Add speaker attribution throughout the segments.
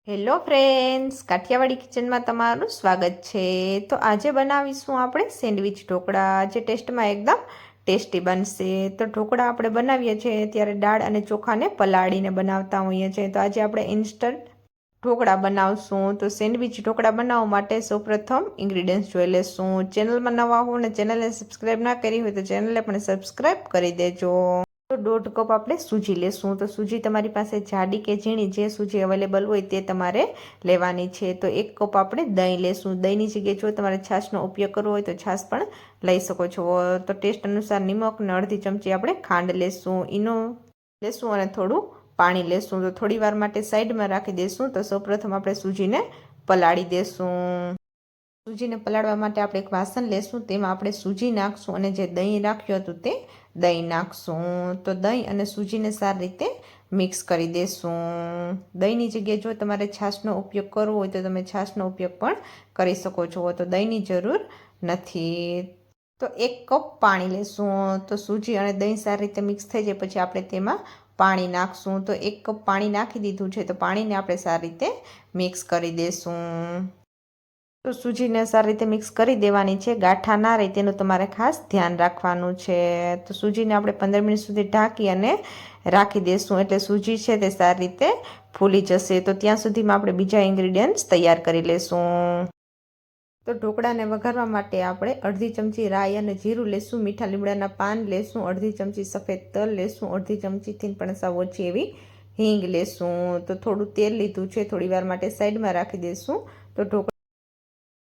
Speaker 1: Hello friends, Kathiawadi કિચનમાં તમારું સ્વાગત છે। તો આજે બનાવીશું આપણે સેન્ડવિચ ઢોકળા, જે ટેસ્ટમાં એકદમ ટેસ્ટી બનશે। તો ઢોકળા આપણે બનાવીએ છીએ ત્યારે દાળ અને ચોખાને પલાળીને બનાવતા હોઈએ છીએ। તો આજે આપણે ઇન્સ્ટન્ટ ઢોકળા બનાવશું। તો સેન્ડવિચ ઢોકળા બનાવવા માટે સૌપ્રથમ ઇન્ગ્રીડિયન્ટ્સ જોઈ લેશું। ચેનલમાં નવા હો અને ચેનલને સબસ્ક્રાઈબ ના કરી હોય તો ચેનલને પણ સબસ્ક્રાઈબ કરી દેજો। તો 1.5 કપ આપણે સૂજી લેશું। તો સૂજી તમારી પાસે જાડી કે ઝીણી જે સૂજી અવેલેબલ હોય તે તમારે લેવાની છે। તો 1 કપ આપણે દહીં લેશું। દહીંની જગ્યાએ જો તમારે છાશનો ઉપયોગ કરવો હોય તો છાશ પણ લઈ શકો છો। તો ટેસ્ટ અનુસાર નિમક અને અડધી ચમચી આપણે ખાંડ લેશું, ઈનો લેશું અને થોડું પાણી લેશું। તો થોડી વાર માટે સાઈડમાં રાખી દેશું। તો સૌપ્રથમ આપણે સૂજીને પલાળી દેશું। સૂજીને પલાળવા માટે આપણે એક વાસણ લેશું, તેમાં આપણે સૂજી નાખશું અને જે દહીં રાખ્યું હતું તે દહીં નાખશું। તો દહીં અને સૂજીને સારી રીતે મિક્સ કરી દેશું। દહીંની જગ્યાએ જો તમારે છાશનો ઉપયોગ કરવો હોય તો તમે છાશનો ઉપયોગ પણ કરી શકો છો। તો દહીંની જરૂર નથી। તો 1 કપ પાણી લેશું। તો સૂજી અને દહીં સારી રીતે મિક્સ થઈ જાય પછી આપણે તેમાં પાણી નાખશું। તો 1 કપ પાણી નાખી દીધું છે। તો પાણીને આપણે સારી રીતે મિક્સ કરી દેશું। તો સૂજીને સારી રીતે મિક્સ કરી દેવાની છે, ગાંઠા ના રહે તેનું તમારે ખાસ ધ્યાન રાખવાનું છે। તો સૂજીને આપણે 15 મિનિટ સુધી ઢાંકી અને રાખી દઈશું, એટલે સૂજી છે તે સારી રીતે ફૂલી જશે। તો ત્યાં સુધીમાં આપણે બીજા ઇન્ગ્રીડિયન્ટ્સ તૈયાર કરી લેશું। તો ઢોકળાને વઘારવા માટે આપણે અડધી ચમચી રાઈ અને જીરું લેશું, મીઠા લીમડાના પાન લેશું, અડધી ચમચી સફેદ તલ લેશું, અડધી ચમચીથી પણ સાવ ઓછી એવી હિંગ લેશું। તો થોડું તેલ લીધું છે, થોડી વાર માટે સાઈડમાં રાખી દઈશું। તો ઢોકળા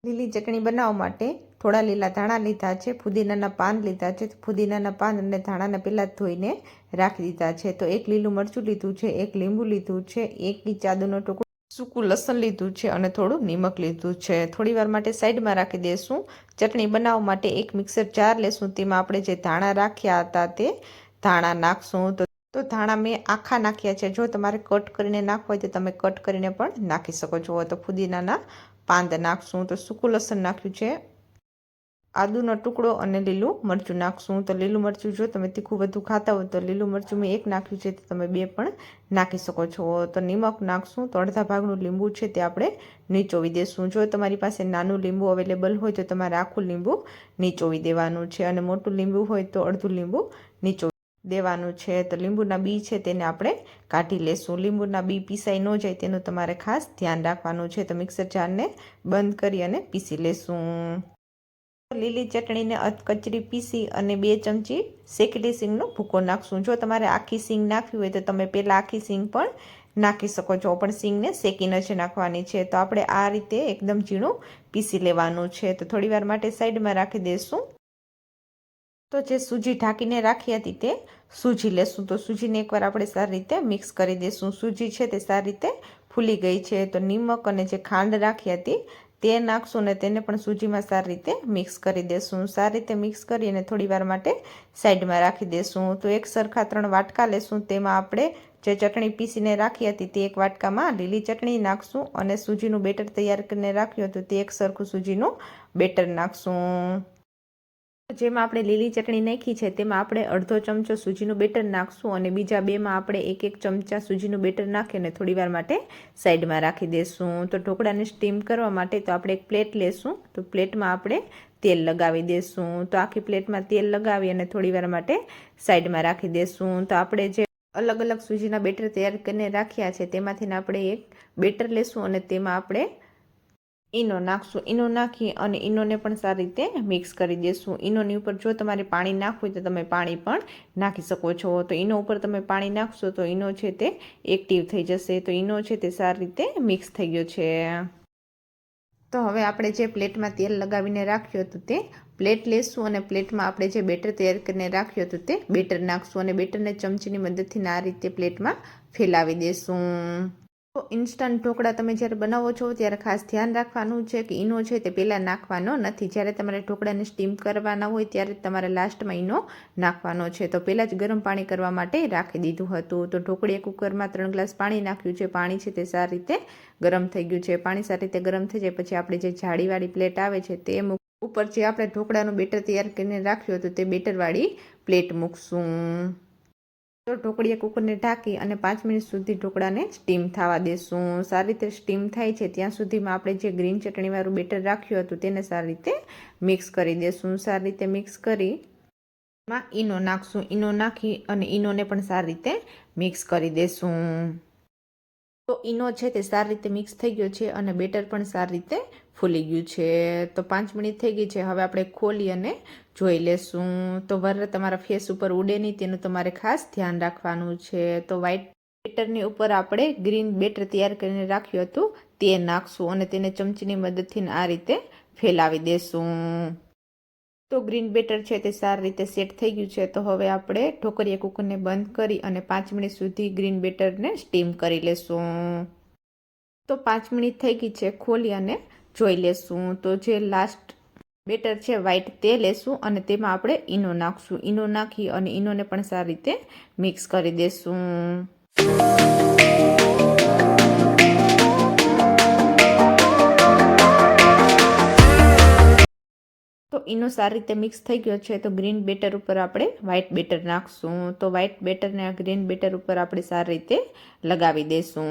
Speaker 1: લીલી ચટણી બનાવવા માટે થોડા લીલા ધાણા લીધા છે, ફુદીનાના પાન લીધા છે। ફુદીનાના પાન અને ધાણાને પહેલાં ધોઈને રાખી દીધા છે। તો 1 લીલું મરચું લીધું છે, 1 લીંબુ લીધું છે, 1 ઇંચ આદુનો ટુકડો, સૂકું લસણ લીધું છે અને થોડું નિમક લીધું છે। થોડી વાર માટે સાઈડમાં રાખી દઈશું। ચટણી બનાવવા માટે એક મિક્સર જાર લેશું, તેમાં આપણે જે ધાણા રાખ્યા હતા તે ધાણા નાખશું। તો ધાણા મેં આખા નાખ્યા છે, જો તમારે કટ કરીને નાખવા હોય તો તમે કટ કરીને પણ નાખી શકો છો। તો ફુદીનાના પાંદ નાખશું। તો સૂકું લસણ નાખ્યું છે, આદુનો ટુકડો અને લીલું મરચું નાખશું। તો લીલું મરચું જો તમે તીખું વધુ ખાતા હોય તો લીલું મરચું મેં 1 નાખ્યું છે, તો તમે 2 પણ નાખી શકો છો। તો નિમક નાખશું। તો અડધા ભાગનું લીંબુ છે તે આપણે નીચોવી દેશું। જો તમારી પાસે નાનું લીંબુ અવેલેબલ હોય તો તમારે આખું લીંબુ નીચોવી દેવાનું છે અને મોટું લીંબુ હોય તો અડધું લીંબુ નીચોવી દેવાનું છે। તો લીંબુના બી છે તેને આપણે કાઢી લેશું। લીંબુના બી પીસાઈ ન જાય તેનું તમારે ખાસ ધ્યાન રાખવાનું છે। તો મિક્સર જારને બંધ કરી અને પીસી લેશું। લીલી ચટણીને અધકચરી પીસી અને 2 ચમચી શેકેલી સિંગનો ભૂકો નાખશું। જો તમારે આખી સિંગ નાખવી હોય તો તમે પહેલાં આખી સિંગ પણ નાખી શકો છો, પણ સિંગને શેકીને જ નાખવાની છે। તો આપણે આ રીતે એકદમ ઝીણું પીસી લેવાનું છે। તો થોડી વાર માટે સાઈડમાં રાખી દઈશું। તો જે સૂજી ઢાંકીને રાખી હતી તે સૂજી લેશું। તો સૂજીને એકવાર આપણે સારી રીતે મિક્સ કરી દઈશું। સૂજી છે તે સારી રીતે ફૂલી ગઈ છે। તો નિમક અને જે ખાંડ રાખી હતી તે નાખશું ને તેને પણ સૂજીમાં સારી રીતે મિક્સ કરી દેશું। સારી રીતે મિક્સ કરી અને થોડી વાર માટે સાઈડમાં રાખી દેશું। તો એક સરખા 3 વાટકા લેશું, તેમાં આપણે જે ચટણી પીસીને રાખી હતી તે એક વાટકામાં લીલી ચટણી નાખશું અને સૂજીનું બેટર તૈયાર કરીને રાખ્યું હતું તે એક સરખું સૂજીનું બેટર નાખશું। જેમાં આપણે લીલી ચટણી નાખી છે તેમાં આપણે અડધો ચમચો સૂજીનું બેટર નાખશું અને બીજા 2માં આપણે 1 ચમચા સૂજીનું બેટર નાખી અને થોડી વાર માટે સાઈડમાં રાખી દઈશું। તો ઢોકળાને સ્ટીમ કરવા માટે તો આપણે એક પ્લેટ લેશું। તો પ્લેટમાં આપણે તેલ લગાવી દઈશું। તો આખી પ્લેટમાં તેલ લગાવી અને થોડી વાર માટે સાઈડમાં રાખી દઈશું। તો આપણે જે અલગ અલગ સૂજીના બેટર તૈયાર કરીને રાખ્યા છે તેમાંથી આપણે એક બેટર લેશું અને તેમાં આપણે ઈનો નાખશું। ઈનો નાખી અને ઈનોને પણ સારી રીતે મિક્સ કરી દઈશું। ઈનોની ઉપર જો તમારે પાણી નાખવું હોય તો તમે પાણી પણ નાખી શકો છો। તો ઈનો ઉપર તમે પાણી નાખશો તો ઈનો છે તે એક્ટિવ થઈ જશે। તો ઈનો છે તે સારી રીતે મિક્સ થઈ ગયો છે। તો હવે આપણે જે પ્લેટમાં તેલ લગાવીને રાખ્યું હતું તે પ્લેટ લેશું અને પ્લેટમાં આપણે જે બેટર તૈયાર કરીને રાખ્યું હતું તે બેટર નાખશું અને બેટરને ચમચીની મદદથી આ રીતે પ્લેટમાં ફેલાવી દેશું। તો ઇન્સ્ટન્ટ ઢોકળા તમે જ્યારે બનાવો છો ત્યારે ખાસ ધ્યાન રાખવાનું છે કે ઈનો છે તે પહેલાં નાખવાનો નથી। જ્યારે તમારે ઢોકળાને સ્ટીમ કરવાના હોય ત્યારે તમારે લાસ્ટમાં ઈનો નાખવાનો છે। તો પહેલાં જ ગરમ પાણી કરવા માટે રાખી દીધું હતું। તો ઢોકળીએ કુકરમાં 3 ગ્લાસ પાણી નાખ્યું છે। પાણી છે તે સારી રીતે ગરમ થઈ ગયું છે। પાણી સારી રીતે ગરમ થઈ જાય પછી આપણે જે જાળીવાળી પ્લેટ આવે છે તે ઉપર જે આપણે ઢોકળાનું બેટર તૈયાર કરીને રાખ્યું હતું તે બેટરવાળી પ્લેટ મૂકશું। તો ઢોકળિયા કુકરને ઢાંકી અને 5 મિનિટ સુધી ઢોકળાને સ્ટીમ થવા દેશું. સારી રીતે સ્ટીમ થાય છે ત્યાં સુધીમાં આપણે જે ગ્રીન ચટણીવાળું બેટર રાખ્યું હતું તેને સારી રીતે મિક્સ કરી દેશું. સારી રીતે મિક્સ કરી એમાં ઈનો નાખશું. ઈનો નાખી અને ઈનોને પણ સારી રીતે મિક્સ કરી દેશું. તો ઈનો છે તે સારી રીતે મિક્સ થઈ ગયો છે અને બેટર પણ સારી રીતે ફૂલી ગયું છે. તો 5 મિનિટ થઈ ગઈ છે. હવે આપણે ખોલી અને જોઈ લેશું. તો વર તમારા ફેસ ઉપર ઉડે નહીં તેનું તમારે ખાસ ધ્યાન રાખવાનું છે. તો વ્હાઈટ બેટરની ઉપર આપણે ગ્રીન બેટર તૈયાર કરીને રાખ્યું હતું તે નાખશું અને તેને ચમચીની મદદથી આ રીતે ફેલાવી દેશું. તો ગ્રીન બેટર છે તે સારી રીતે સેટ થઈ ગયું છે. તો હવે આપણે ઢોકળિયા કુકરને બંધ કરી અને 5 મિનિટ સુધી ગ્રીન બેટરને સ્ટીમ કરી લેશું. તો 5 મિનિટ થઈ ગઈ છે. ખોલી અને જોઈ લેશું. તો જે લાસ્ટ બેટર છે વ્હાઈટ તે લેશું અને તેમાં આપણે ઈનો નાખશું. ઈનો નાખી અને ઈનોને પણ સારી રીતે મિક્સ કરી દેશું. તો ઈનો સારી રીતે મિક્સ થઈ ગયો છે. તો ગ્રીન બેટર ઉપર આપણે વ્હાઈટ બેટર નાખશું. તો વ્હાઈટ બેટરને આ ગ્રીન બેટર ઉપર આપણે સારી રીતે લગાવી દેશું.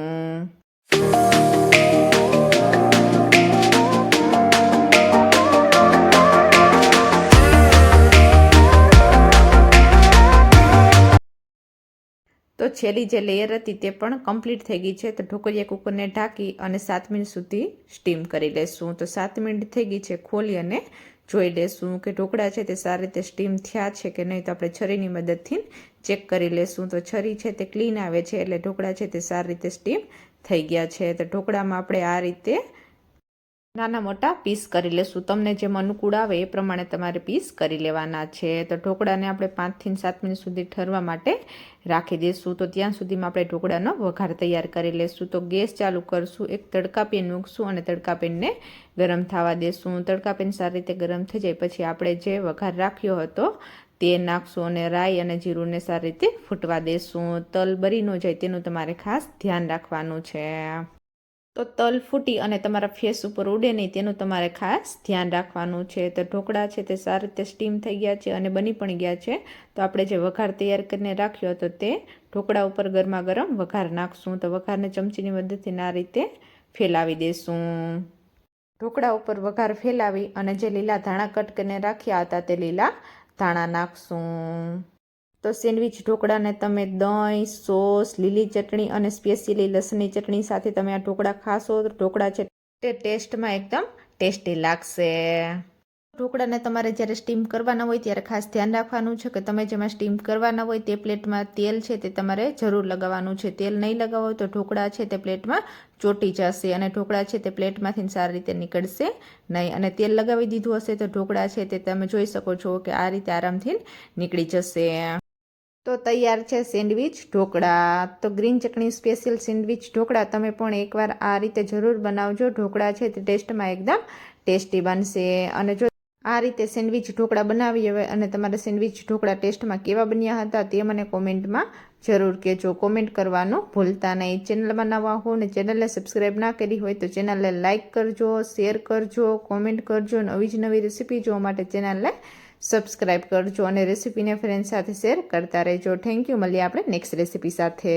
Speaker 1: તો છેલ્લી જે લેયર હતી તે પણ કમ્પ્લીટ થઈ ગઈ છે. તો ઢોકળિયા કુકરને ઢાંકી અને 7 મિનિટ સુધી સ્ટીમ કરી લેશું. તો 7 મિનિટ થઈ ગઈ છે. ખોલી અને જોઈ લેશું કે ઢોકળા છે તે સારી રીતે સ્ટીમ થયા છે કે નહીં. તો આપણે છરીની મદદથી ચેક કરી લેશું. તો છરી છે તે ક્લીન આવે છે એટલે ઢોકળા છે તે સારી રીતે સ્ટીમ થઈ ગયા છે. તો ઢોકળામાં આપણે આ રીતે નાના મોટા પીસ કરી લેશું. તમને જેમ અનુકૂળ આવે એ પ્રમાણે તમારે પીસ કરી લેવાના છે. તો ઢોકળાને આપણે 5 થી 7 મિનિટ સુધી ઠરવા માટે રાખી દઈશું. તો ત્યાં સુધીમાં આપણે ઢોકળાનો વઘાર તૈયાર કરી લેશું. તો ગેસ ચાલુ કરશું. એક તડકા પેન મૂકશું અને તડકા પેનને ગરમ થવા દેશું. તડકા પેન સારી રીતે ગરમ થઈ જાય પછી આપણે જે વઘાર રાખ્યો હતો તે નાખશું અને રાઈ અને જીરુંને સારી રીતે ફૂટવા દેશું. તલ બળી ન જાય તેનું તમારે ખાસ ધ્યાન રાખવાનું છે. તો તલ ફૂટી અને તમારા ફેસ ઉપર ઉડે નહીં તેનું તમારે ખાસ ધ્યાન રાખવાનું છે. તો ઢોકળા છે તે સારી રીતે સ્ટીમ થઈ ગયા છે અને બની પણ ગયા છે. તો આપણે જે વઘાર તૈયાર કરીને રાખ્યો હતો તે ઢોકળા ઉપર ગરમા ગરમ વઘાર નાખશું. તો વઘારને ચમચીની મદદથી આ રીતે ફેલાવી દેશું. ઢોકળા ઉપર વઘાર ફેલાવી અને જે લીલા ધાણા કટ કરીને રાખ્યા હતા તે લીલા ધાણા નાખશું. તો સેન્ડવિચ ઢોકળાને તમે દહીં, સોસ, લીલી ચટણી અને સ્પેશિયલી લસણની ચટણી સાથે તમે આ ઢોકળા ખાશો તો ઢોકળા છે તે ટેસ્ટમાં એકદમ ટેસ્ટી લાગશે. ઢોકળાને તમારે જ્યારે સ્ટીમ કરવાના હોય ત્યારે ખાસ ધ્યાન રાખવાનું છે કે તમે જેમાં સ્ટીમ કરવાના હોય તે પ્લેટમાં તેલ છે તે તમારે જરૂર લગાવવાનું છે. તેલ નહીં લગાવો તો ઢોકળા છે તે પ્લેટમાં ચોટી જશે અને ઢોકળા છે તે પ્લેટમાંથી સારી રીતે નીકળશે નહીં. અને તેલ લગાવી દીધું હશે તો ઢોકળા છે તે તમે જોઈ શકો છો કે આ રીતે આરામથી નીકળી જશે. તો તૈયાર છે સેન્ડવિચ ઢોકળા. તો ગ્રીન ચટણી સ્પેશિયલ સેન્ડવિચ ઢોકળા તમે પણ એકવાર આ રીતે જરૂર બનાવજો. ઢોકળા છે તે ટેસ્ટમાં એકદમ ટેસ્ટી બનશે. અને જો આ રીતે સેન્ડવિચ ઢોકળા બનાવી હોય અને તમારા સેન્ડવિચ ઢોકળા ટેસ્ટમાં કેવા બન્યા હતા તે મને કોમેન્ટમાં જરૂર કહેજો. કોમેન્ટ કરવાનું ભૂલતા નહીં. ચેનલમાં નવા હો ને ચેનલને સબસ્ક્રાઈબ ના કરી હોય તો ચેનલને લાઇક કરજો, શેર કરજો, કોમેન્ટ કરજો. નવી જ નવી રેસીપી જોવા માટે ચેનલને સબસ્ક્રાઈબ કરજો અને રેસીપીને ફ્રેન્ડ સાથે શેર કરતા રહેજો. Thank you. મળીએ આપણે નેક્સ્ટ રેસીપી સાથે.